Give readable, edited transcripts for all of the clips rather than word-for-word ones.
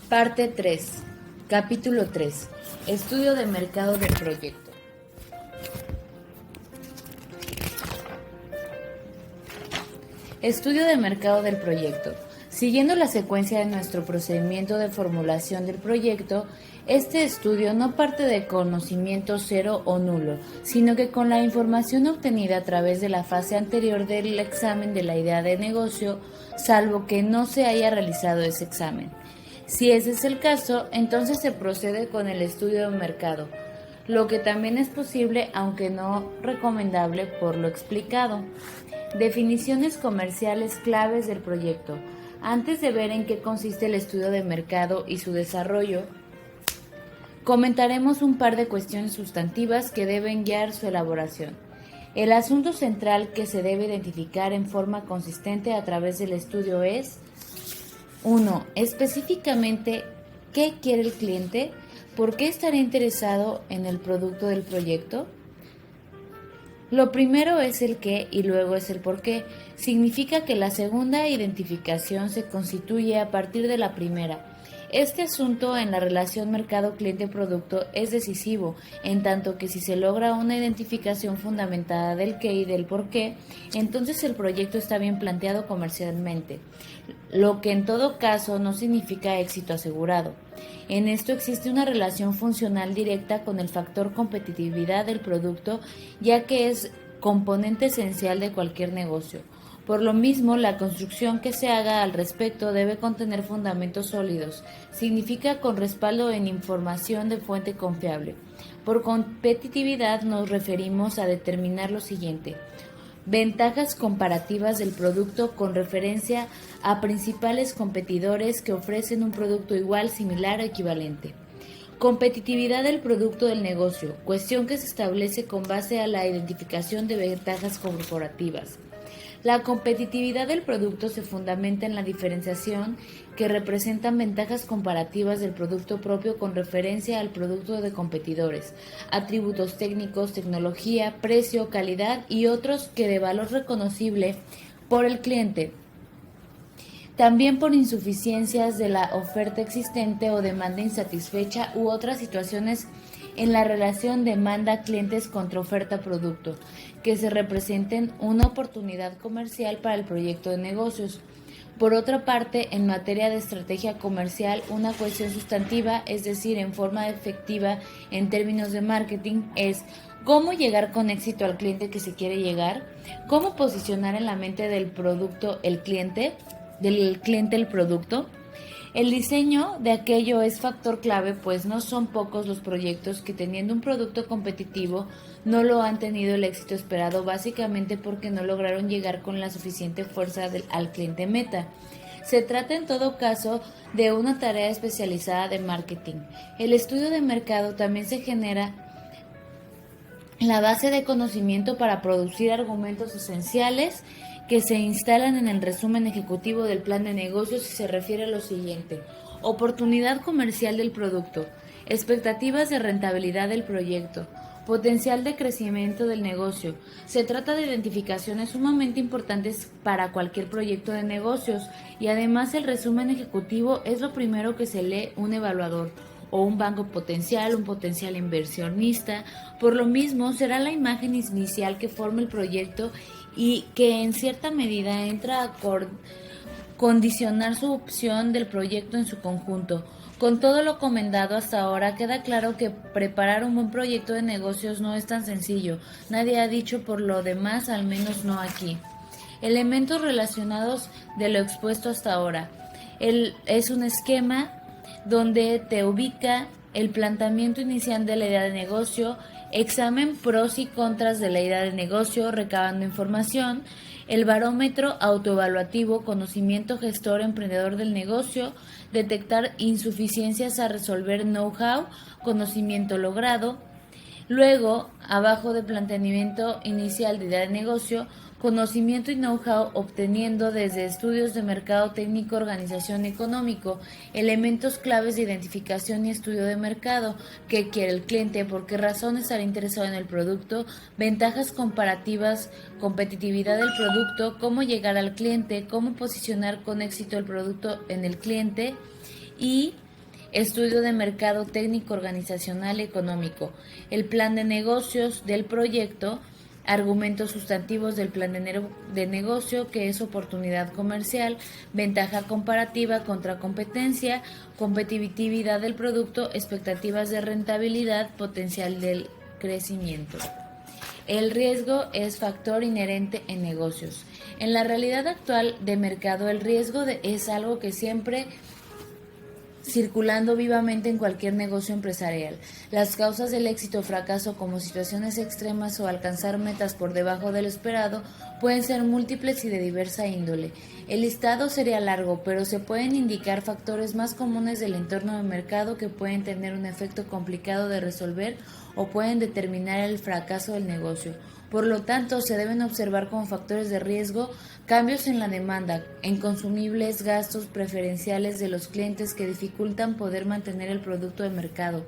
Parte 3. Capítulo 3. Estudio de mercado del proyecto. Estudio de mercado del proyecto. Siguiendo la secuencia de nuestro procedimiento de formulación del proyecto, este estudio no parte de conocimiento cero o nulo, sino que con la información obtenida a través de la fase anterior del examen de la idea de negocio, salvo que no se haya realizado ese examen. Si ese es el caso, entonces se procede con el estudio de mercado, lo que también es posible, aunque no recomendable por lo explicado. Definiciones comerciales claves del proyecto. Antes de ver en qué consiste el estudio de mercado y su desarrollo, comentaremos un par de cuestiones sustantivas que deben guiar su elaboración. El asunto central que se debe identificar en forma consistente a través del estudio es 1. Específicamente, ¿qué quiere el cliente? ¿Por qué estará interesado en el producto del proyecto? Lo primero es el qué y luego es el por qué. Significa que la segunda identificación se constituye a partir de la primera. Este asunto en la relación mercado-cliente-producto es decisivo, en tanto que si se logra una identificación fundamentada del qué y del por qué, entonces el proyecto está bien planteado comercialmente, lo que en todo caso no significa éxito asegurado. En esto existe una relación funcional directa con el factor competitividad del producto, ya que es componente esencial de cualquier negocio. Por lo mismo, la construcción que se haga al respecto debe contener fundamentos sólidos. Significa con respaldo en información de fuente confiable. Por competitividad nos referimos a determinar lo siguiente: ventajas comparativas del producto con referencia a principales competidores que ofrecen un producto igual, similar o equivalente. Competitividad del producto del negocio, cuestión que se establece con base a la identificación de ventajas corporativas. La competitividad del producto se fundamenta en la diferenciación que representan ventajas comparativas del producto propio con referencia al producto de competidores, atributos técnicos, tecnología, precio, calidad y otros que de valor reconocible por el cliente. También por insuficiencias de la oferta existente o demanda insatisfecha u otras situaciones en la relación demanda-clientes contra oferta-producto, que se representen una oportunidad comercial para el proyecto de negocios. Por otra parte, en materia de estrategia comercial, una cuestión sustantiva, es decir, en forma efectiva en términos de marketing, es cómo llegar con éxito al cliente que se quiere llegar, cómo posicionar en la mente del producto el cliente el producto. El diseño de aquello es factor clave, pues no son pocos los proyectos que, teniendo un producto competitivo, no lo han tenido el éxito esperado, básicamente porque no lograron llegar con la suficiente fuerza al cliente meta. Se trata en todo caso de una tarea especializada de marketing. El estudio de mercado también se genera la base de conocimiento para producir argumentos esenciales que se instalan en el resumen ejecutivo del plan de negocios y se refiere a lo siguiente: oportunidad comercial del producto, expectativas de rentabilidad del proyecto, potencial de crecimiento del negocio. Se trata de identificaciones sumamente importantes para cualquier proyecto de negocios y además el resumen ejecutivo es lo primero que se lee un evaluador o un banco potencial, un potencial inversionista. Por lo mismo, será la imagen inicial que forma el proyecto y que en cierta medida entra a condicionar su opción del proyecto en su conjunto. Con todo lo comentado hasta ahora, queda claro que preparar un buen proyecto de negocios no es tan sencillo. Nadie ha dicho por lo demás, al menos no aquí. Elementos relacionados de lo expuesto hasta ahora. Es un esquema donde te ubica el planteamiento inicial de la idea de negocio, examen pros y contras de la idea de negocio, recabando información, el barómetro autoevaluativo, conocimiento gestor emprendedor del negocio, detectar insuficiencias a resolver know-how, conocimiento logrado. Luego, abajo de planteamiento inicial de idea de negocio, conocimiento y know-how obteniendo desde estudios de mercado técnico, organización económico, elementos claves de identificación y estudio de mercado, qué quiere el cliente, por qué razón estará interesado en el producto, ventajas comparativas, competitividad del producto, cómo llegar al cliente, cómo posicionar con éxito el producto en el cliente y Estudio de mercado técnico, organizacional y económico. El plan de negocios del proyecto. Argumentos sustantivos del plan de negocio, que es oportunidad comercial, ventaja comparativa contra competencia, competitividad del producto, expectativas de rentabilidad, potencial del crecimiento. El riesgo es factor inherente en negocios. En la realidad actual de mercado, el riesgo es algo que siempre circulando vivamente en cualquier negocio empresarial. Las causas del éxito o fracaso, como situaciones extremas o alcanzar metas por debajo de lo esperado, pueden ser múltiples y de diversa índole. El listado sería largo, pero se pueden indicar factores más comunes del entorno de mercado que pueden tener un efecto complicado de resolver o pueden determinar el fracaso del negocio. Por lo tanto, se deben observar como factores de riesgo cambios en la demanda, en consumibles, gastos preferenciales de los clientes que dificultan poder mantener el producto de mercado.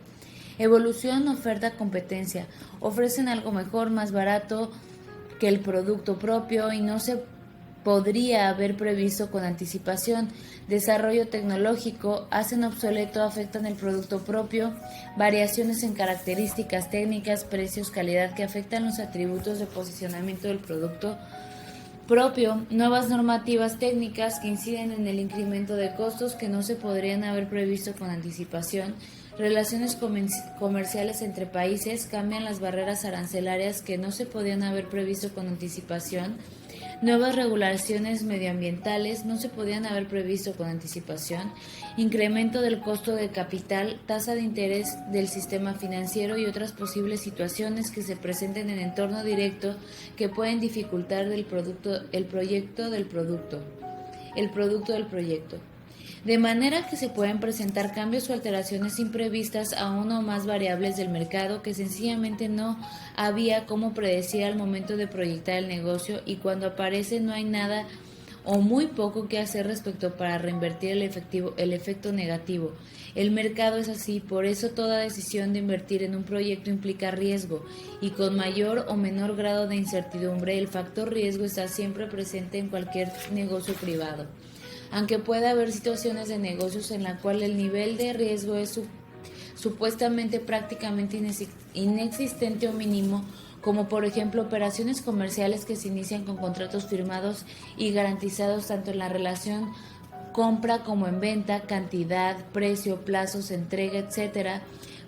Evolución, oferta, competencia. Ofrecen algo mejor, más barato que el producto propio y no se podría haber previsto con anticipación. Desarrollo tecnológico, hacen obsoleto, afectan el producto propio. Variaciones en características técnicas, precios, calidad que afectan los atributos de posicionamiento del producto propio. Nuevas normativas técnicas que inciden en el incremento de costos que no se podrían haber previsto con anticipación. Relaciones comerciales entre países, cambian las barreras arancelarias que no se podían haber previsto con anticipación. Nuevas regulaciones medioambientales no se podían haber previsto con anticipación. Incremento del costo de capital, tasa de interés del sistema financiero y otras posibles situaciones que se presenten en entorno directo que pueden dificultar el producto del proyecto. De manera que se pueden presentar cambios o alteraciones imprevistas a una o más variables del mercado que sencillamente no había cómo predecir al momento de proyectar el negocio, y cuando aparece no hay nada o muy poco que hacer respecto para reinvertir el efecto negativo. El mercado es así, por eso toda decisión de invertir en un proyecto implica riesgo, y con mayor o menor grado de incertidumbre el factor riesgo está siempre presente en cualquier negocio privado. Aunque puede haber situaciones de negocios en la cual el nivel de riesgo es supuestamente prácticamente inexistente o mínimo, como por ejemplo operaciones comerciales que se inician con contratos firmados y garantizados tanto en la relación compra como en venta, cantidad, precio, plazos, entrega, etcétera,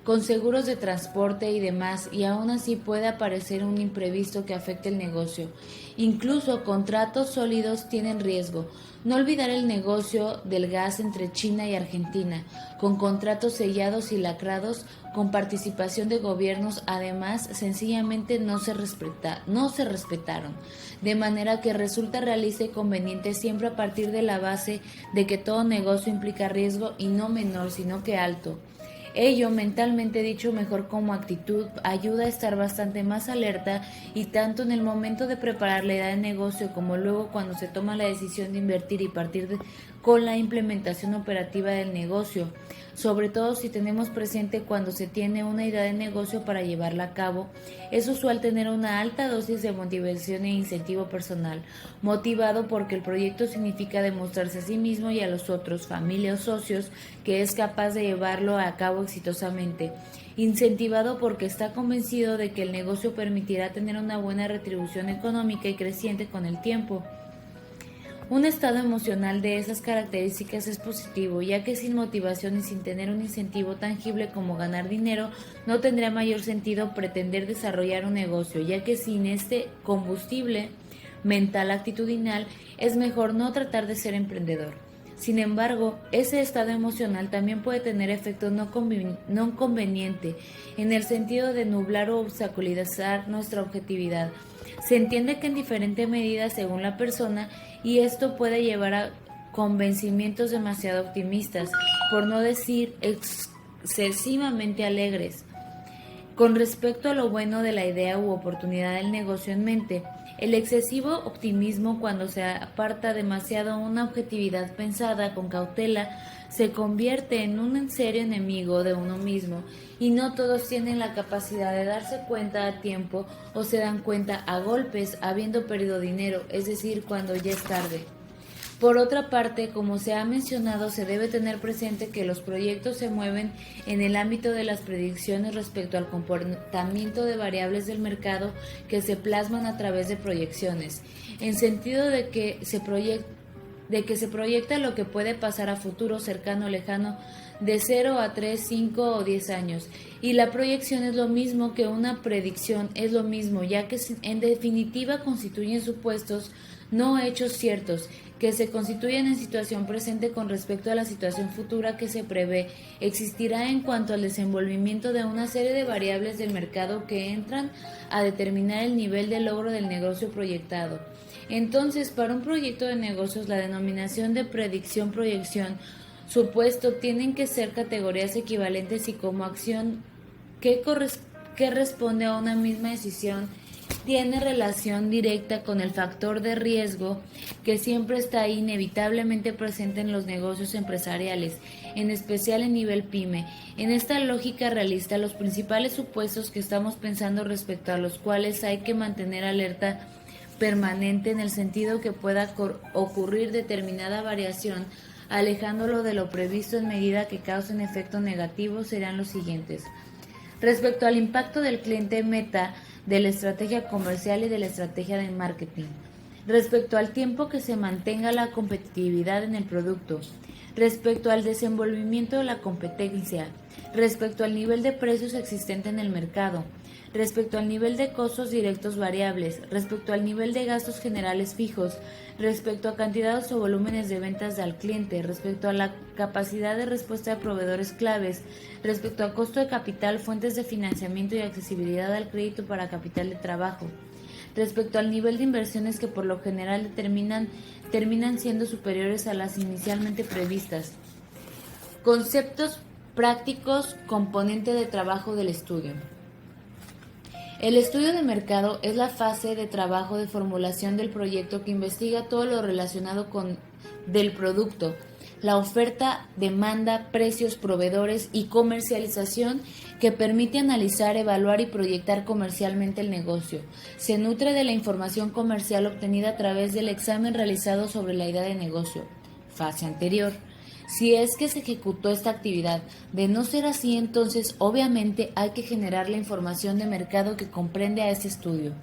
con seguros de transporte y demás, y aún así puede aparecer un imprevisto que afecte el negocio. Incluso contratos sólidos tienen riesgo. No olvidar el negocio del gas entre China y Argentina, con contratos sellados y lacrados, con participación de gobiernos, además sencillamente no se respetaron, de manera que resulta realista y conveniente siempre a partir de la base de que todo negocio implica riesgo, y no menor sino que alto. Ello, mentalmente dicho mejor como actitud, ayuda a estar bastante más alerta, y tanto en el momento de preparar la idea de negocio como luego cuando se toma la decisión de invertir y con la implementación operativa del negocio, sobre todo si tenemos presente cuando se tiene una idea de negocio para llevarla a cabo. Es usual tener una alta dosis de motivación e incentivo personal, motivado porque el proyecto significa demostrarse a sí mismo y a los otros, familia o socios, que es capaz de llevarlo a cabo exitosamente, incentivado porque está convencido de que el negocio permitirá tener una buena retribución económica y creciente con el tiempo. Un estado emocional de esas características es positivo, ya que sin motivación y sin tener un incentivo tangible como ganar dinero, no tendría mayor sentido pretender desarrollar un negocio, ya que sin este combustible mental actitudinal es mejor no tratar de ser emprendedor. Sin embargo, ese estado emocional también puede tener efecto no conveniente, en el sentido de nublar o obstaculizar nuestra objetividad. Se entiende que en diferente medida según la persona, y esto puede llevar a convencimientos demasiado optimistas, por no decir excesivamente alegres, con respecto a lo bueno de la idea u oportunidad del negocio en mente. El excesivo optimismo, cuando se aparta demasiado una objetividad pensada con cautela, se convierte en un serio enemigo de uno mismo, y no todos tienen la capacidad de darse cuenta a tiempo, o se dan cuenta a golpes habiendo perdido dinero, es decir, cuando ya es tarde. Por otra parte, como se ha mencionado, se debe tener presente que los proyectos se mueven en el ámbito de las predicciones respecto al comportamiento de variables del mercado que se plasman a través de proyecciones, en sentido de que se proyecta lo que puede pasar a futuro, cercano o lejano, de 0 a 3, 5 o 10 años. Y la proyección es lo mismo que una predicción, es lo mismo, ya que en definitiva constituyen supuestos, no hechos ciertos, que se constituyen en situación presente con respecto a la situación futura que se prevé, existirá en cuanto al desenvolvimiento de una serie de variables del mercado que entran a determinar el nivel de logro del negocio proyectado. Entonces, para un proyecto de negocios, la denominación de predicción-proyección supuesto tienen que ser categorías equivalentes y como acción que responde a una misma decisión tiene relación directa con el factor de riesgo que siempre está inevitablemente presente en los negocios empresariales, en especial en nivel pyme. En esta lógica realista, los principales supuestos que estamos pensando respecto a los cuales hay que mantener alerta permanente en el sentido que pueda ocurrir determinada variación, alejándolo de lo previsto en medida que causen efecto negativo, serán los siguientes. Respecto al impacto del cliente meta, de la estrategia comercial y de la estrategia de marketing. Respecto al tiempo que se mantenga la competitividad en el producto. Respecto al desenvolvimiento de la competencia. Respecto al nivel de precios existente en el mercado. Respecto al nivel de costos directos variables, respecto al nivel de gastos generales fijos, respecto a cantidades o volúmenes de ventas al cliente, respecto a la capacidad de respuesta de proveedores claves, respecto a costo de capital, fuentes de financiamiento y accesibilidad al crédito para capital de trabajo, respecto al nivel de inversiones que por lo general terminan siendo superiores a las inicialmente previstas. Conceptos prácticos, componente de trabajo del estudio. El estudio de mercado es la fase de trabajo de formulación del proyecto que investiga todo lo relacionado con del producto, la oferta, demanda, precios, proveedores y comercialización que permite analizar, evaluar y proyectar comercialmente el negocio. Se nutre de la información comercial obtenida a través del examen realizado sobre la idea de negocio. Fase anterior. Si es que se ejecutó esta actividad. De no ser así, entonces obviamente hay que generar la información de mercado que comprende a este estudio.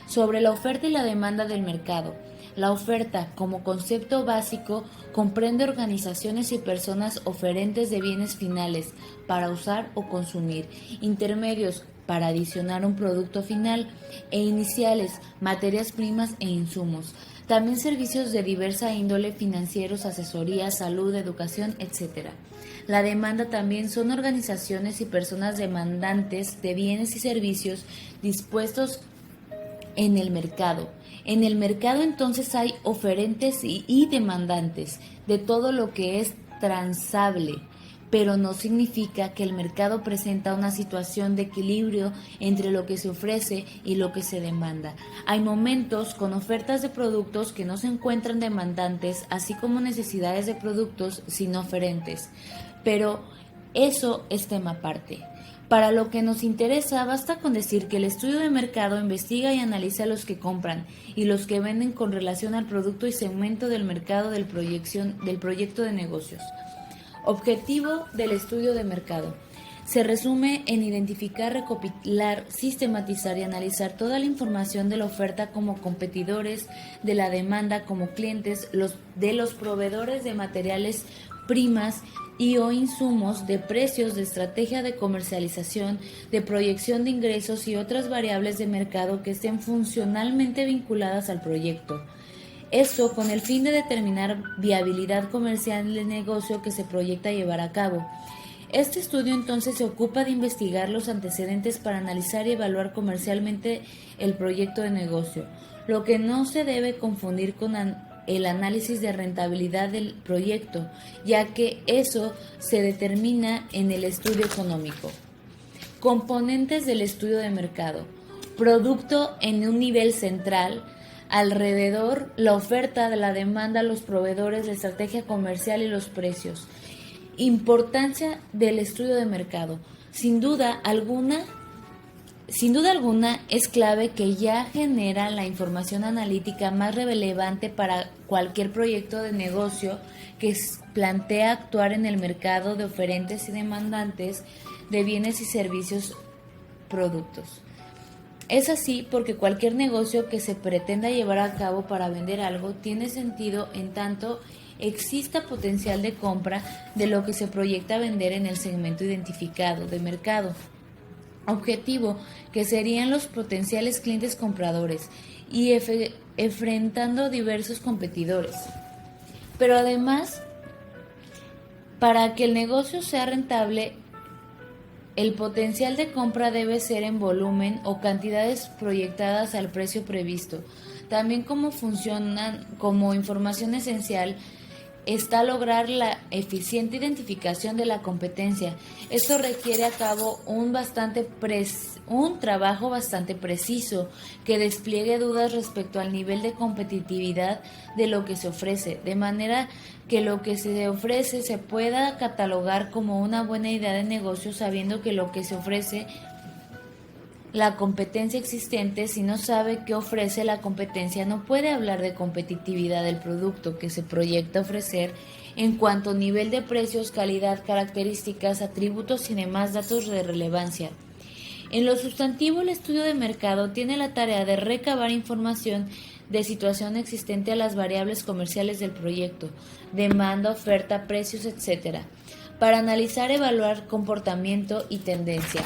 Sobre la oferta y la demanda del mercado. La oferta, como concepto básico, comprende organizaciones y personas oferentes de bienes finales para usar o consumir, intermedios para adicionar un producto final e iniciales, materias primas e insumos. También servicios de diversa índole, financieros, asesoría, salud, educación, etc. La demanda también son organizaciones y personas demandantes de bienes y servicios dispuestos en el mercado. En el mercado entonces hay oferentes y demandantes de todo lo que es transable, pero no significa que el mercado presenta una situación de equilibrio entre lo que se ofrece y lo que se demanda. Hay momentos con ofertas de productos que no se encuentran demandantes, así como necesidades de productos sin oferentes, pero eso es tema aparte. Para lo que nos interesa, basta con decir que el estudio de mercado investiga y analiza los que compran y los que venden con relación al producto y segmento del mercado del proyecto de negocios. Objetivo del estudio de mercado. Se resume en identificar, recopilar, sistematizar y analizar toda la información de la oferta como competidores, de la demanda como clientes, de los proveedores de materiales primas y o insumos, de precios, de estrategia de comercialización, de proyección de ingresos y otras variables de mercado que estén funcionalmente vinculadas al proyecto. Eso con el fin de determinar viabilidad comercial del negocio que se proyecta llevar a cabo. Este estudio entonces se ocupa de investigar los antecedentes para analizar y evaluar comercialmente el proyecto de negocio, lo que no se debe confundir con el análisis de rentabilidad del proyecto, ya que eso se determina en el estudio económico. Componentes del estudio de mercado. Producto en un nivel central. Alrededor, la oferta, la demanda, los proveedores, la estrategia comercial y los precios. Importancia del estudio de mercado. Sin duda alguna, Sin duda alguna, es clave que ya genera la información analítica más relevante para cualquier proyecto de negocio que plantea actuar en el mercado de oferentes y demandantes de bienes y servicios productos. Es así porque cualquier negocio que se pretenda llevar a cabo para vender algo tiene sentido en tanto exista potencial de compra de lo que se proyecta vender en el segmento identificado de mercado objetivo, que serían los potenciales clientes compradores, y enfrentando diversos competidores. Pero además, para que el negocio sea rentable, el potencial de compra debe ser en volumen o cantidades proyectadas al precio previsto. También como funcionan como información esencial está lograr la eficiente identificación de la competencia. Esto requiere a cabo un trabajo bastante preciso que despliegue dudas respecto al nivel de competitividad de lo que se ofrece, de manera que lo que se ofrece se pueda catalogar como una buena idea de negocio, sabiendo que lo que se ofrece la competencia existente. Si no sabe qué ofrece la competencia, no puede hablar de competitividad del producto que se proyecta ofrecer en cuanto a nivel de precios, calidad, características, atributos y demás datos de relevancia. En lo sustantivo, el estudio de mercado tiene la tarea de recabar información de situación existente a las variables comerciales del proyecto, demanda, oferta, precios, etc., para analizar, evaluar comportamiento y tendencia.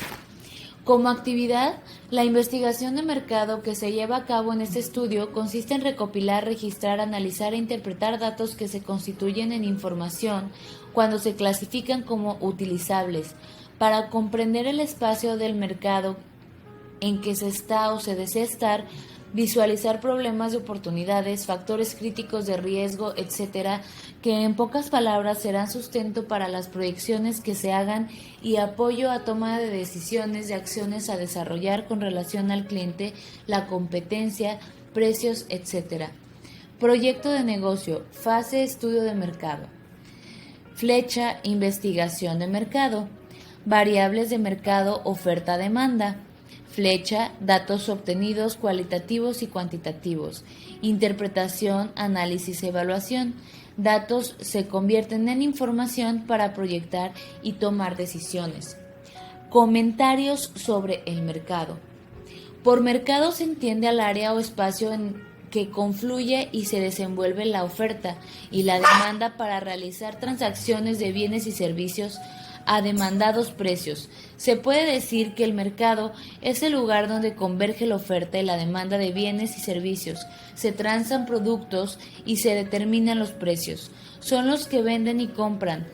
Como actividad, la investigación de mercado que se lleva a cabo en este estudio consiste en recopilar, registrar, analizar e interpretar datos que se constituyen en información cuando se clasifican como utilizables, para comprender el espacio del mercado en que se está o se desea estar, visualizar problemas de oportunidades, factores críticos de riesgo, etc., que en pocas palabras serán sustento para las proyecciones que se hagan y apoyo a toma de decisiones de acciones a desarrollar con relación al cliente, la competencia, precios, etc. Proyecto de negocio, fase estudio de mercado. Flecha, investigación de mercado. Variables de mercado, oferta-demanda. Flecha, datos obtenidos cualitativos y cuantitativos. Interpretación, análisis, evaluación. Datos se convierten en información para proyectar y tomar decisiones. Comentarios sobre el mercado. Por mercado se entiende al área o espacio en que confluye y se desenvuelve la oferta y la demanda para realizar transacciones de bienes y servicios a demandados precios. Se puede decir que el mercado es el lugar donde converge la oferta y la demanda de bienes y servicios, se transan productos y se determinan los precios. Son los que venden y compran,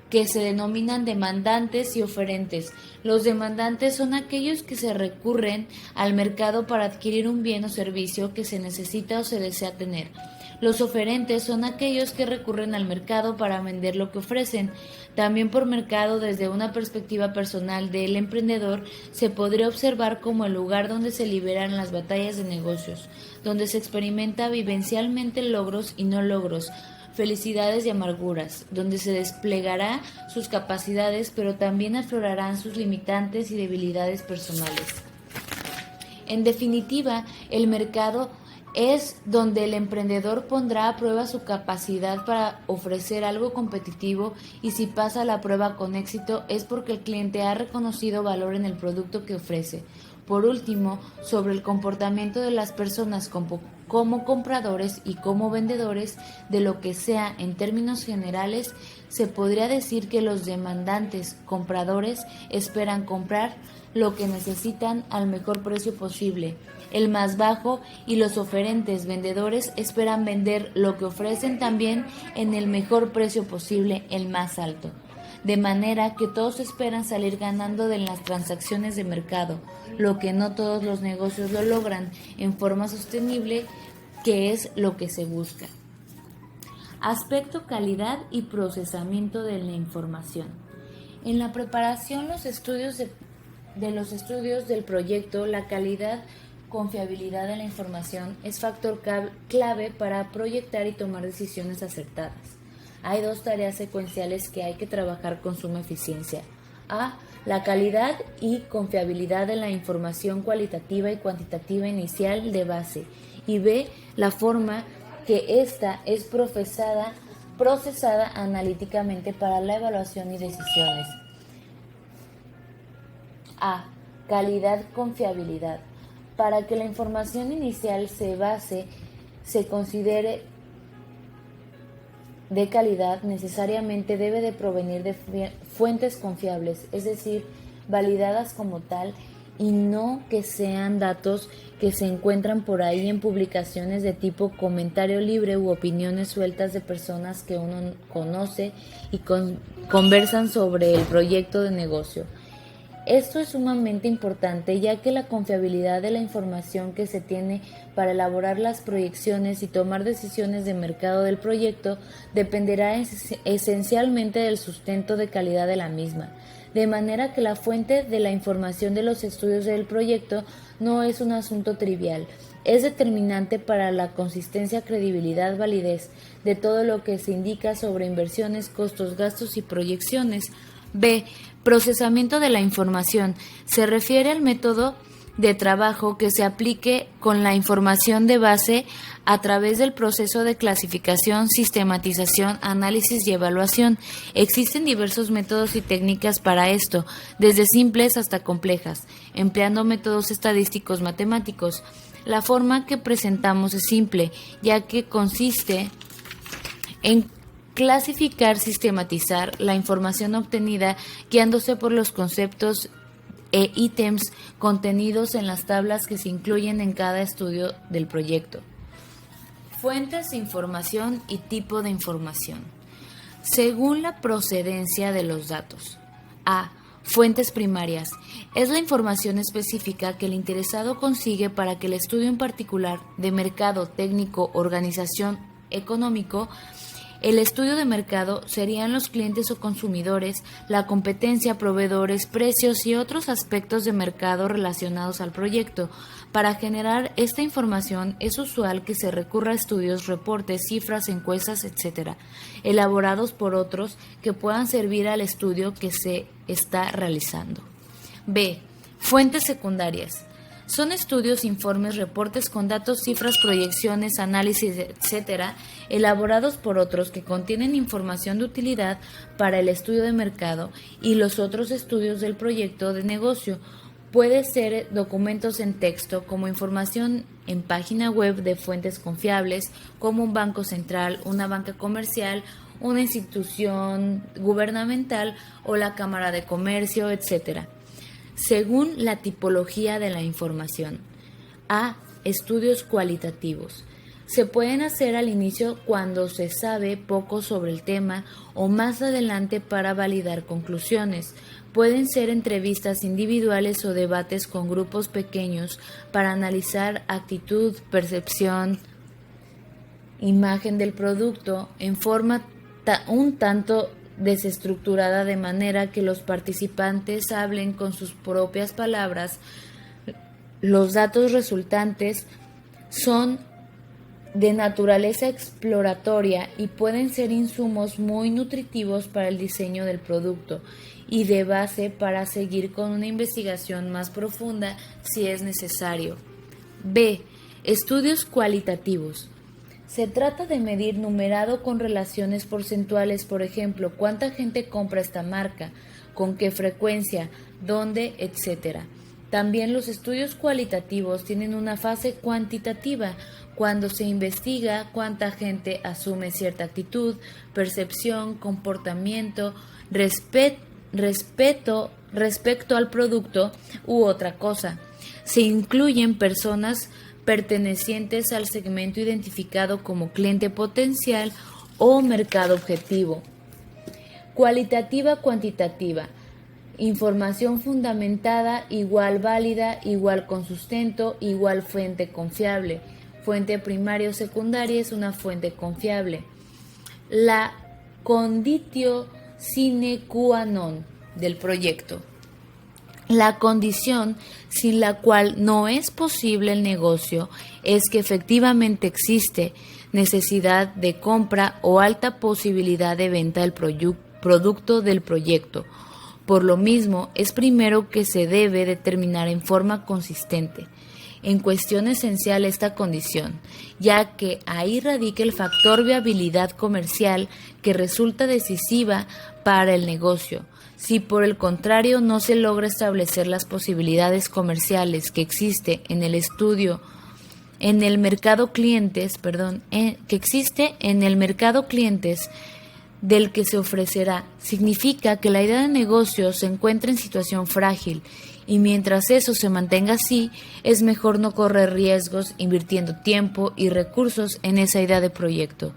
que se denominan demandantes y oferentes. Los demandantes son aquellos que se recurren al mercado para adquirir un bien o servicio que se necesita o se desea tener. Los oferentes son aquellos que recurren al mercado para vender lo que ofrecen. También por mercado, desde una perspectiva personal del emprendedor, se podría observar como el lugar donde se liberan las batallas de negocios, donde se experimenta vivencialmente logros y no logros, felicidades y amarguras, donde se desplegará sus capacidades, pero también aflorarán sus limitantes y debilidades personales. En definitiva, el mercado es donde el emprendedor pondrá a prueba su capacidad para ofrecer algo competitivo, y si pasa la prueba con éxito es porque el cliente ha reconocido valor en el producto que ofrece. Por último, sobre el comportamiento de las personas como compradores y como vendedores de lo que sea en términos generales, se podría decir que los demandantes compradores esperan comprar lo que necesitan al mejor precio posible, el más bajo, y los oferentes vendedores esperan vender lo que ofrecen también en el mejor precio posible, el más alto. De manera que todos esperan salir ganando de las transacciones de mercado, lo que no todos los negocios lo logran en forma sostenible, que es lo que se busca. Aspecto, calidad y procesamiento de la información. En la preparación los estudios del proyecto, la calidad, confiabilidad de la información es factor clave para proyectar y tomar decisiones acertadas. Hay dos tareas secuenciales que hay que trabajar con suma eficiencia. A. La calidad y confiabilidad de la información cualitativa y cuantitativa inicial de base. Y B. La forma que ésta es procesada analíticamente para la evaluación y decisiones. A. Calidad, confiabilidad. Para que la información inicial se considere de calidad, necesariamente debe de provenir de fuentes confiables, es decir, validadas como tal, y no que sean datos que se encuentran por ahí en publicaciones de tipo comentario libre u opiniones sueltas de personas que uno conoce y conversan sobre el proyecto de negocio. Esto es sumamente importante, ya que la confiabilidad de la información que se tiene para elaborar las proyecciones y tomar decisiones de mercado del proyecto dependerá esencialmente del sustento de calidad de la misma, de manera que la fuente de la información de los estudios del proyecto no es un asunto trivial. Es determinante para la consistencia, credibilidad, validez de todo lo que se indica sobre inversiones, costos, gastos y proyecciones. B. Procesamiento de la información. Se refiere al método de trabajo que se aplique con la información de base a través del proceso de clasificación, sistematización, análisis y evaluación. Existen diversos métodos y técnicas para esto, desde simples hasta complejas, empleando métodos estadísticos matemáticos. La forma que presentamos es simple, ya que consiste en clasificar, sistematizar la información obtenida guiándose por los conceptos e ítems contenidos en las tablas que se incluyen en cada estudio del proyecto. Fuentes de información y tipo de información. Según la procedencia de los datos. A. Fuentes primarias. Es la información específica que el interesado consigue para que el estudio en particular de mercado, técnico, organización, económico. El estudio de mercado serían los clientes o consumidores, la competencia, proveedores, precios y otros aspectos de mercado relacionados al proyecto. Para generar esta información es usual que se recurra a estudios, reportes, cifras, encuestas, etc., elaborados por otros que puedan servir al estudio que se está realizando. B. Fuentes secundarias. Son estudios, informes, reportes con datos, cifras, proyecciones, análisis, etc., elaborados por otros que contienen información de utilidad para el estudio de mercado y los otros estudios del proyecto de negocio. Puede ser documentos en texto, como información en página web de fuentes confiables, como un banco central, una banca comercial, una institución gubernamental o la Cámara de Comercio, etc., según la tipología de la información. A. Estudios cualitativos. Se pueden hacer al inicio cuando se sabe poco sobre el tema o más adelante para validar conclusiones. Pueden ser entrevistas individuales o debates con grupos pequeños para analizar actitud, percepción, imagen del producto en forma un tanto desestructurada, de manera que los participantes hablen con sus propias palabras. Los datos resultantes son de naturaleza exploratoria y pueden ser insumos muy nutritivos para el diseño del producto y de base para seguir con una investigación más profunda si es necesario. B. Estudios cualitativos. Se trata de medir numerado con relaciones porcentuales, por ejemplo, cuánta gente compra esta marca, con qué frecuencia, dónde, etc. También los estudios cualitativos tienen una fase cuantitativa, cuando se investiga cuánta gente asume cierta actitud, percepción, comportamiento, respecto al producto u otra cosa. Se incluyen personas pertenecientes al segmento identificado como cliente potencial o mercado objetivo. Cualitativa, cuantitativa. Información fundamentada, igual válida, igual con sustento, igual fuente confiable. Fuente primaria o secundaria es una fuente confiable. La conditio sine qua non del proyecto. La condición sin la cual no es posible el negocio es que efectivamente existe necesidad de compra o alta posibilidad de venta del producto del proyecto. Por lo mismo, es primero que se debe determinar en forma consistente en cuestión esencial esta condición, ya que ahí radica el factor viabilidad comercial que resulta decisiva para el negocio. Si por el contrario no se logra establecer las posibilidades comerciales que existe en el estudio en el mercado clientes, del que se ofrecerá, significa que la idea de negocio se encuentra en situación frágil y mientras eso se mantenga así, es mejor no correr riesgos invirtiendo tiempo y recursos en esa idea de proyecto.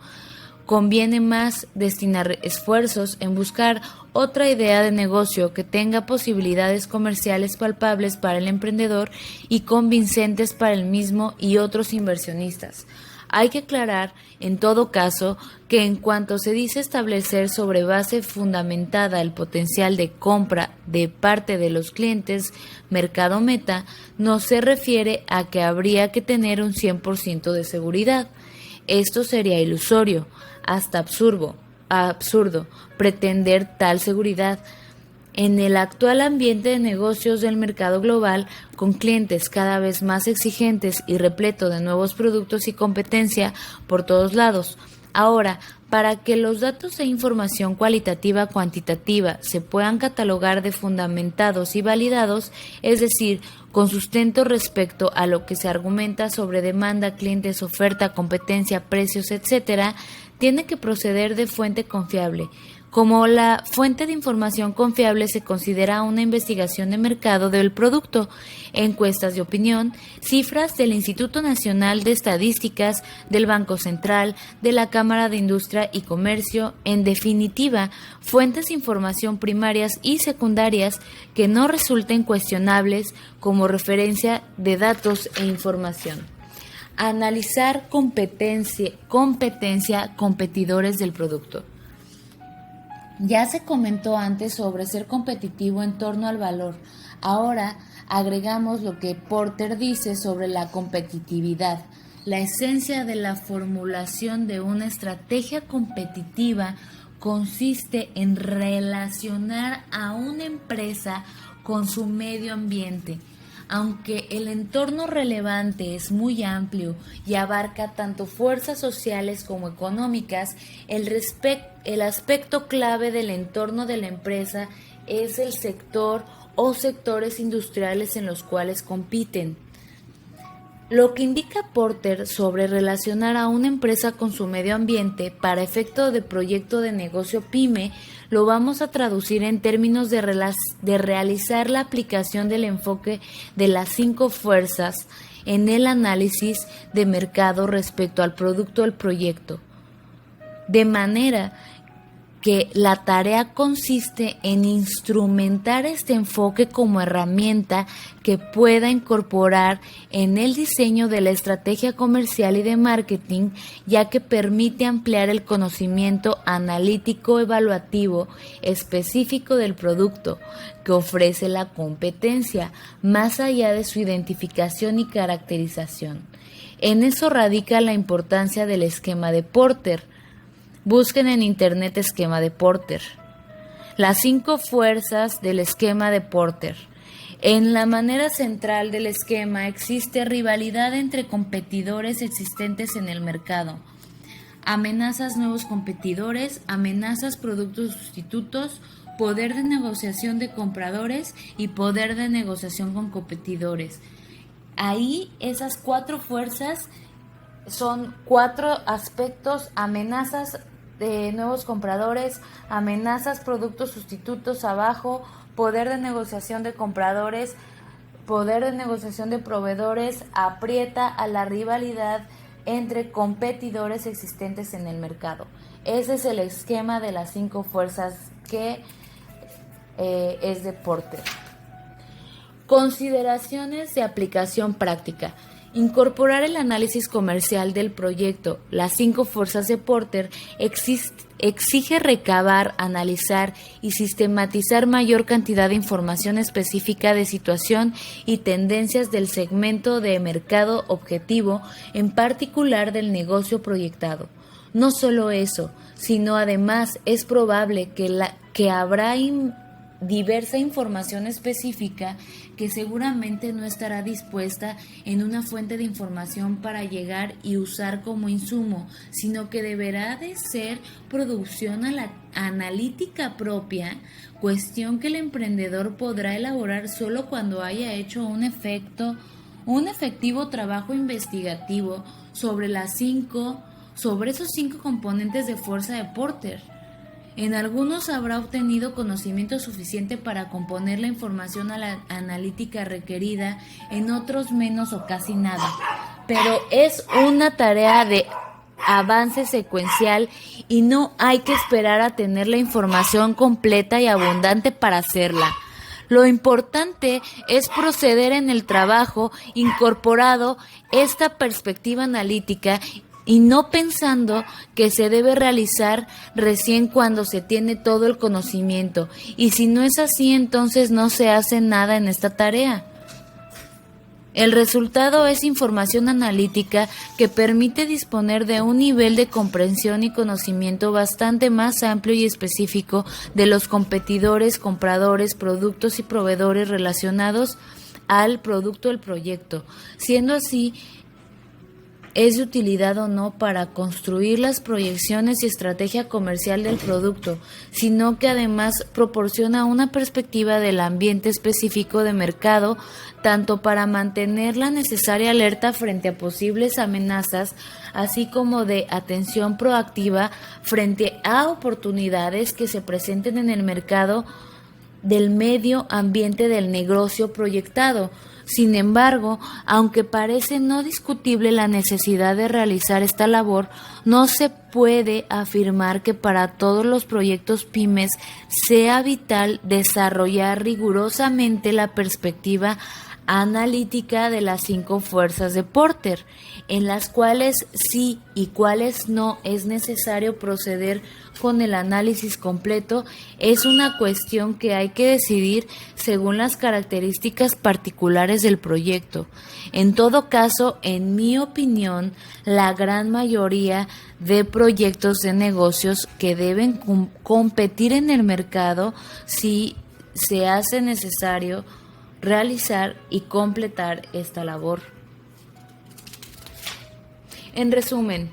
Conviene más destinar esfuerzos en buscar otra idea de negocio que tenga posibilidades comerciales palpables para el emprendedor y convincentes para el mismo y otros inversionistas. Hay que aclarar, en todo caso, que en cuanto se dice establecer sobre base fundamentada el potencial de compra de parte de los clientes mercado meta, no se refiere a que habría que tener un 100% de seguridad. Esto sería ilusorio, hasta absurdo, pretender tal seguridad. En el actual ambiente de negocios del mercado global, con clientes cada vez más exigentes y repleto de nuevos productos y competencia por todos lados. Ahora, para que los datos e información cualitativa cuantitativa se puedan catalogar de fundamentados y validados, es decir, con sustento respecto a lo que se argumenta sobre demanda, clientes, oferta, competencia, precios, etc., tiene que proceder de fuente confiable. Como la fuente de información confiable se considera una investigación de mercado del producto, encuestas de opinión, cifras del Instituto Nacional de Estadísticas, del Banco Central, de la Cámara de Industria y Comercio, en definitiva, fuentes de información primarias y secundarias que no resulten cuestionables como referencia de datos e información. Analizar competencia, competidores del producto. Ya se comentó antes sobre ser competitivo en torno al valor. Ahora agregamos lo que Porter dice sobre la competitividad. La esencia de la formulación de una estrategia competitiva consiste en relacionar a una empresa con su medio ambiente. Aunque el entorno relevante es muy amplio y abarca tanto fuerzas sociales como económicas, el aspecto clave del entorno de la empresa es el sector o sectores industriales en los cuales compiten. Lo que indica Porter sobre relacionar a una empresa con su medio ambiente para efecto de proyecto de negocio PYME, lo vamos a traducir en términos de realizar la aplicación del enfoque de las 5 fuerzas en el análisis de mercado respecto al producto del proyecto. De manera que la tarea consiste en instrumentar este enfoque como herramienta que pueda incorporar en el diseño de la estrategia comercial y de marketing, ya que permite ampliar el conocimiento analítico evaluativo específico del producto que ofrece la competencia, más allá de su identificación y caracterización. En eso radica la importancia del esquema de Porter. Busquen en internet esquema de Porter. Las 5 fuerzas del esquema de Porter. En la manera central del esquema existe rivalidad entre competidores existentes en el mercado. Amenazas nuevos competidores, amenazas productos sustitutos, poder de negociación de compradores y poder de negociación con competidores. Ahí esas 4 fuerzas son 4 aspectos: amenazas de nuevos compradores, amenazas, productos sustitutos abajo, poder de negociación de compradores, poder de negociación de proveedores, aprieta a la rivalidad entre competidores existentes en el mercado. Ese es el esquema de las 5 fuerzas que es de Porter. Consideraciones de aplicación práctica. Incorporar el análisis comercial del proyecto, las 5 fuerzas de Porter, exige recabar, analizar y sistematizar mayor cantidad de información específica de situación y tendencias del segmento de mercado objetivo, en particular del negocio proyectado. No solo eso, sino además es probable que habrá diversa información específica que seguramente no estará dispuesta en una fuente de información para llegar y usar como insumo, sino que deberá de ser producción analítica propia, cuestión que el emprendedor podrá elaborar solo cuando haya hecho un efectivo trabajo investigativo sobre esos 5 componentes de fuerza de Porter. En algunos habrá obtenido conocimiento suficiente para componer la información analítica requerida, en otros menos o casi nada. Pero es una tarea de avance secuencial y no hay que esperar a tener la información completa y abundante para hacerla. Lo importante es proceder en el trabajo incorporado esta perspectiva analítica y no pensando que se debe realizar recién cuando se tiene todo el conocimiento. Y si no es así, entonces no se hace nada en esta tarea. El resultado es información analítica que permite disponer de un nivel de comprensión y conocimiento bastante más amplio y específico de los competidores, compradores, productos y proveedores relacionados al producto del proyecto. Siendo así, es de utilidad o no para construir las proyecciones y estrategia comercial del producto, sino que además proporciona una perspectiva del ambiente específico de mercado, tanto para mantener la necesaria alerta frente a posibles amenazas, así como de atención proactiva frente a oportunidades que se presenten en el mercado del medio ambiente del negocio proyectado. Sin embargo, aunque parece no discutible la necesidad de realizar esta labor, no se puede afirmar que para todos los proyectos pymes sea vital desarrollar rigurosamente la perspectiva analítica de las 5 fuerzas de Porter, en las cuales sí y cuáles no es necesario proceder con el análisis completo, es una cuestión que hay que decidir según las características particulares del proyecto. En todo caso, en mi opinión, la gran mayoría de proyectos de negocios que deben competir en el mercado, si se hace necesario realizar y completar esta labor. En resumen,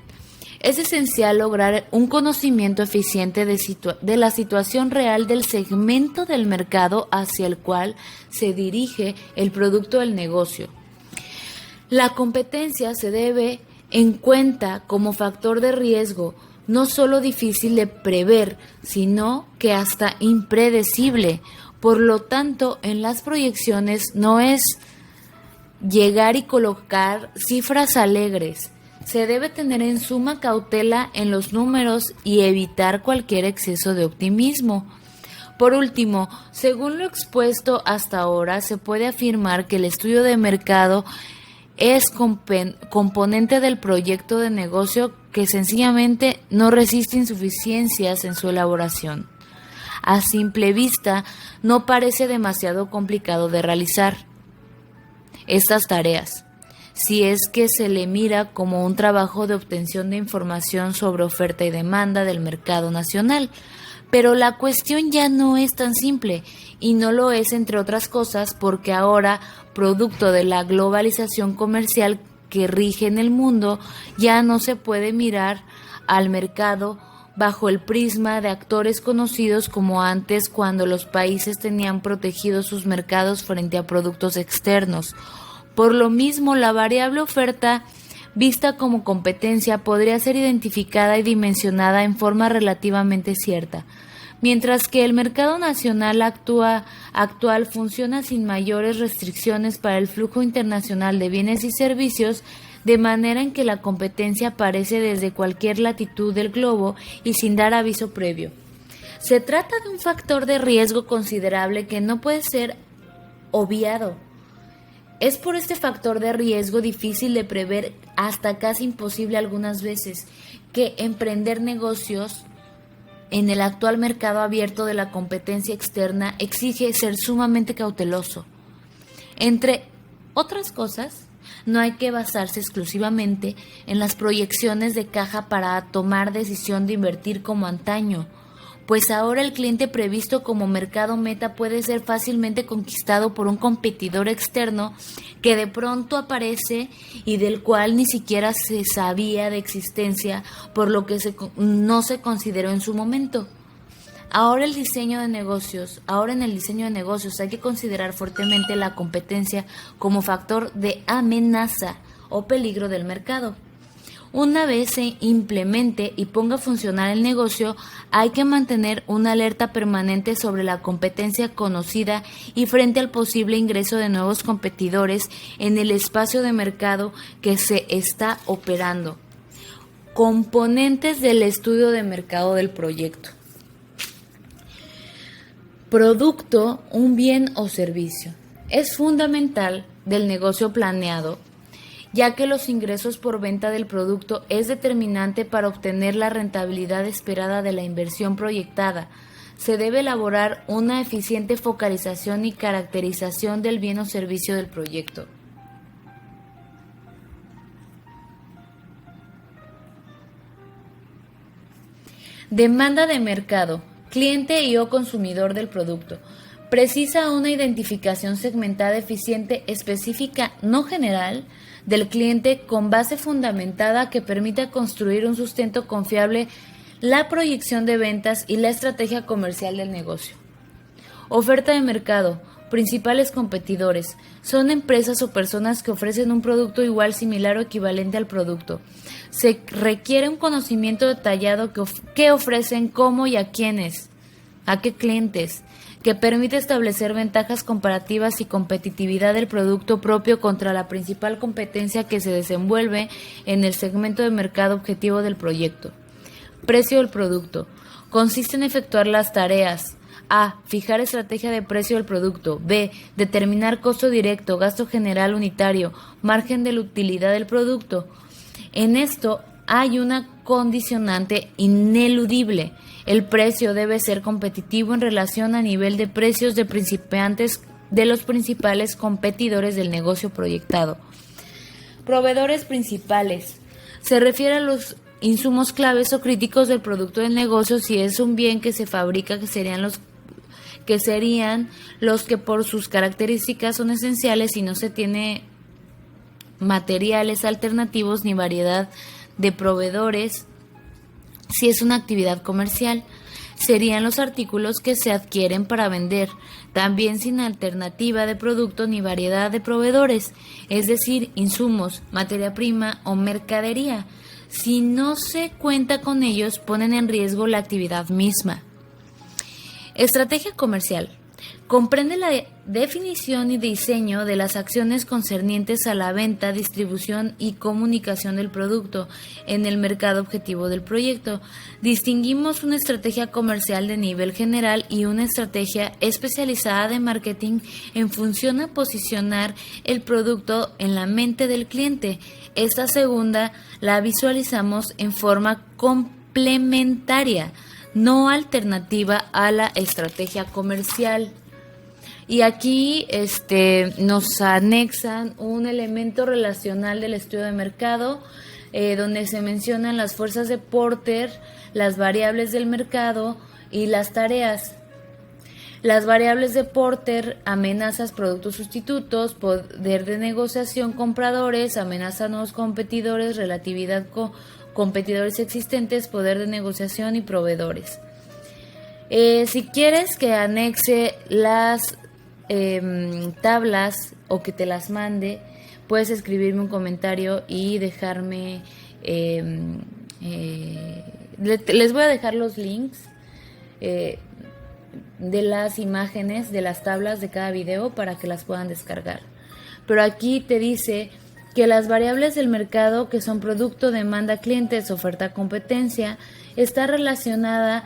es esencial lograr un conocimiento eficiente de la situación real del segmento del mercado hacia el cual se dirige el producto del negocio. La competencia se debe en cuenta como factor de riesgo, no solo difícil de prever, sino que hasta impredecible. Por lo tanto, en las proyecciones no es llegar y colocar cifras alegres. Se debe tener en suma cautela en los números y evitar cualquier exceso de optimismo. Por último, según lo expuesto hasta ahora, se puede afirmar que el estudio de mercado es componente del proyecto de negocio que sencillamente no resiste insuficiencias en su elaboración. A simple vista, no parece demasiado complicado de realizar estas tareas, si es que se le mira como un trabajo de obtención de información sobre oferta y demanda del mercado nacional. Pero la cuestión ya no es tan simple, y no lo es entre otras cosas porque ahora, producto de la globalización comercial que rige en el mundo, ya no se puede mirar al mercado bajo el prisma de actores conocidos como antes, cuando los países tenían protegidos sus mercados frente a productos externos. Por lo mismo, la variable oferta, vista como competencia, podría ser identificada y dimensionada en forma relativamente cierta, mientras que el mercado nacional actual funciona sin mayores restricciones para el flujo internacional de bienes y servicios, de manera en que la competencia aparece desde cualquier latitud del globo y sin dar aviso previo. Se trata de un factor de riesgo considerable que no puede ser obviado. Es por este factor de riesgo difícil de prever, hasta casi imposible algunas veces, que emprender negocios en el actual mercado abierto de la competencia externa exige ser sumamente cauteloso. Entre otras cosas, no hay que basarse exclusivamente en las proyecciones de caja para tomar decisión de invertir como antaño, pues ahora el cliente previsto como mercado meta puede ser fácilmente conquistado por un competidor externo que de pronto aparece y del cual ni siquiera se sabía de existencia, por lo que no se consideró en su momento. Ahora en el diseño de negocios hay que considerar fuertemente la competencia como factor de amenaza o peligro del mercado. Una vez se implemente y ponga a funcionar el negocio, hay que mantener una alerta permanente sobre la competencia conocida y frente al posible ingreso de nuevos competidores en el espacio de mercado que se está operando. Componentes del estudio de mercado del proyecto. Producto, un bien o servicio. Es fundamental del negocio planeado, ya que los ingresos por venta del producto es determinante para obtener la rentabilidad esperada de la inversión proyectada. Se debe elaborar una eficiente focalización y caracterización del bien o servicio del proyecto. Demanda de mercado. Cliente y o consumidor del producto. Precisa una identificación segmentada eficiente, específica, no general, del cliente con base fundamentada que permita construir un sustento confiable, la proyección de ventas y la estrategia comercial del negocio. Oferta de mercado. Principales competidores. Son empresas o personas que ofrecen un producto igual, similar o equivalente al producto. Se requiere un conocimiento detallado que ofrecen, cómo y a quiénes, a qué clientes, que permite establecer ventajas comparativas y competitividad del producto propio contra la principal competencia que se desenvuelve en el segmento de mercado objetivo del proyecto. Precio del producto. Consiste en efectuar las tareas: A. Fijar estrategia de precio del producto. B. Determinar costo directo, gasto general unitario, margen de la utilidad del producto. En esto hay una condicionante ineludible. El precio debe ser competitivo en relación a nivel de precios de los principales competidores del negocio proyectado. Proveedores principales. Se refiere a los insumos claves o críticos del producto del negocio. Si es un bien que se fabrica, que serían los que por sus características son esenciales y no se tiene materiales alternativos ni variedad de proveedores. Si es una actividad comercial, serían los artículos que se adquieren para vender, también sin alternativa de producto ni variedad de proveedores, es decir, insumos, materia prima o mercadería. Si no se cuenta con ellos, ponen en riesgo la actividad misma. Estrategia comercial. Comprende la definición y diseño de las acciones concernientes a la venta, distribución y comunicación del producto en el mercado objetivo del proyecto. Distinguimos una estrategia comercial de nivel general y una estrategia especializada de marketing en función a posicionar el producto en la mente del cliente. Esta segunda la visualizamos en forma complementaria, no alternativa a la estrategia comercial. Y aquí nos anexan un elemento relacional del estudio de mercado, donde se mencionan las fuerzas de Porter, las variables del mercado y las tareas. Las variables de Porter: amenazas, productos sustitutos, poder de negociación, compradores, amenaza a nuevos competidores, relatividad competidores existentes, poder de negociación y proveedores. Si quieres que anexe las tablas o que te las mande, puedes escribirme un comentario y dejarme les voy a dejar los links de las imágenes de las tablas de cada video para que las puedan descargar. Pero aquí te dice que las variables del mercado, que son producto, demanda, clientes, oferta, competencia, está relacionada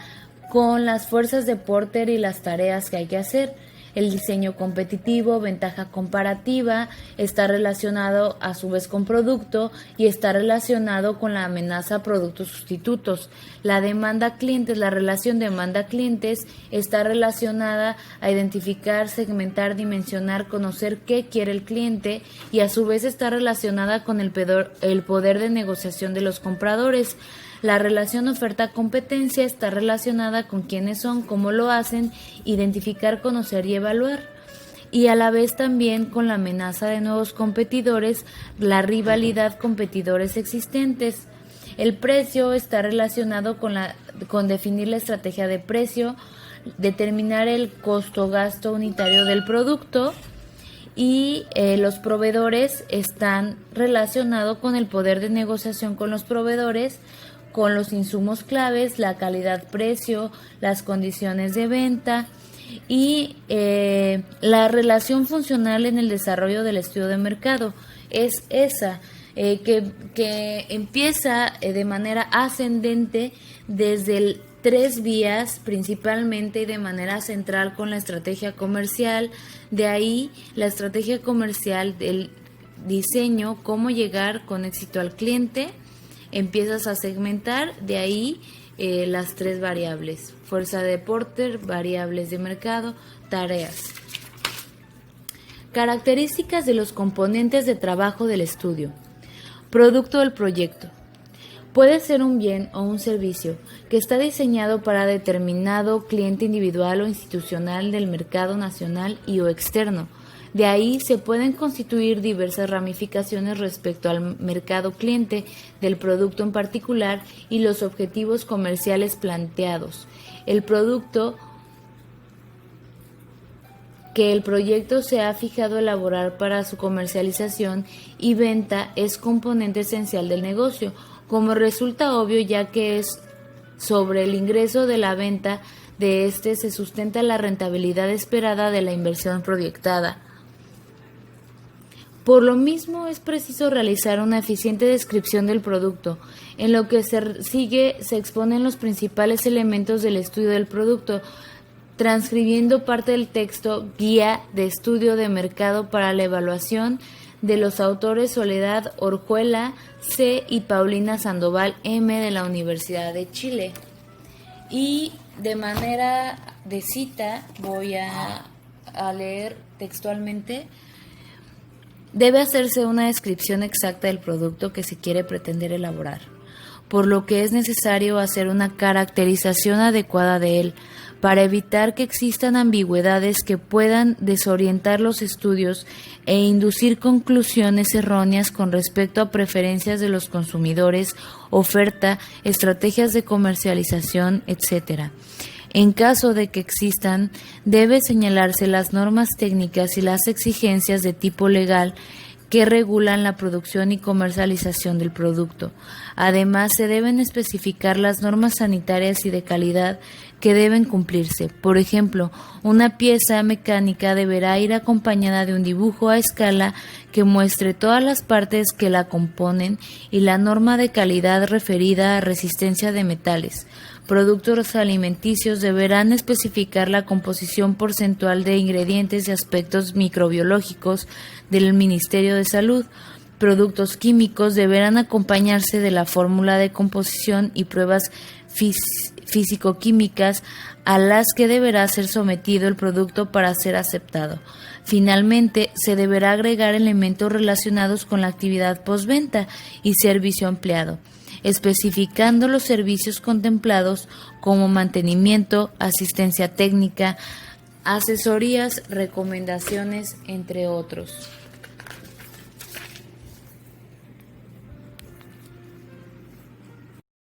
con las fuerzas de Porter y las tareas que hay que hacer. El diseño competitivo, ventaja comparativa, está relacionado a su vez con producto y está relacionado con la amenaza a productos sustitutos. La demanda clientes, la relación demanda-clientes está relacionada a identificar, segmentar, dimensionar, conocer qué quiere el cliente y a su vez está relacionada con el poder de negociación de los compradores. La relación oferta-competencia está relacionada con quiénes son, cómo lo hacen, identificar, conocer y evaluar. Y a la vez también con la amenaza de nuevos competidores, la rivalidad competidores existentes. El precio está relacionado con definir la estrategia de precio, determinar el costo-gasto unitario del producto, y los proveedores están relacionados con el poder de negociación con los proveedores, con los insumos claves, la calidad-precio, las condiciones de venta y la relación funcional en el desarrollo del estudio de mercado. Es esa que empieza de manera ascendente desde tres vías principalmente y de manera central con la estrategia comercial. De ahí la estrategia comercial del diseño, cómo llegar con éxito al cliente, empiezas a segmentar, de ahí las tres variables: fuerza de Porter, variables de mercado, tareas. Características de los componentes de trabajo del estudio. Producto del proyecto. Puede ser un bien o un servicio que está diseñado para determinado cliente individual o institucional del mercado nacional y o externo. De ahí se pueden constituir diversas ramificaciones respecto al mercado cliente del producto en particular y los objetivos comerciales planteados. El producto que el proyecto se ha fijado elaborar para su comercialización y venta es componente esencial del negocio, como resulta obvio, ya que es sobre el ingreso de la venta de este se sustenta la rentabilidad esperada de la inversión proyectada. Por lo mismo, es preciso realizar una eficiente descripción del producto. En lo que se sigue se exponen los principales elementos del estudio del producto, transcribiendo parte del texto Guía de Estudio de Mercado para la Evaluación de los autores Soledad Orjuela C. y Paulina Sandoval M. de la Universidad de Chile. Y de manera de cita voy a leer textualmente. Debe hacerse una descripción exacta del producto que se quiere pretender elaborar, por lo que es necesario hacer una caracterización adecuada de él, para evitar que existan ambigüedades que puedan desorientar los estudios e inducir conclusiones erróneas con respecto a preferencias de los consumidores, oferta, estrategias de comercialización, etc. En caso de que existan, debe señalarse las normas técnicas y las exigencias de tipo legal que regulan la producción y comercialización del producto. Además, se deben especificar las normas sanitarias y de calidad que deben cumplirse. Por ejemplo, una pieza mecánica deberá ir acompañada de un dibujo a escala que muestre todas las partes que la componen y la norma de calidad referida a resistencia de metales. Productos alimenticios deberán especificar la composición porcentual de ingredientes y aspectos microbiológicos del Ministerio de Salud. Productos químicos deberán acompañarse de la fórmula de composición y pruebas físico-químicas a las que deberá ser sometido el producto para ser aceptado. Finalmente, se deberá agregar elementos relacionados con la actividad postventa y servicio empleado, especificando los servicios contemplados como mantenimiento, asistencia técnica, asesorías, recomendaciones, entre otros.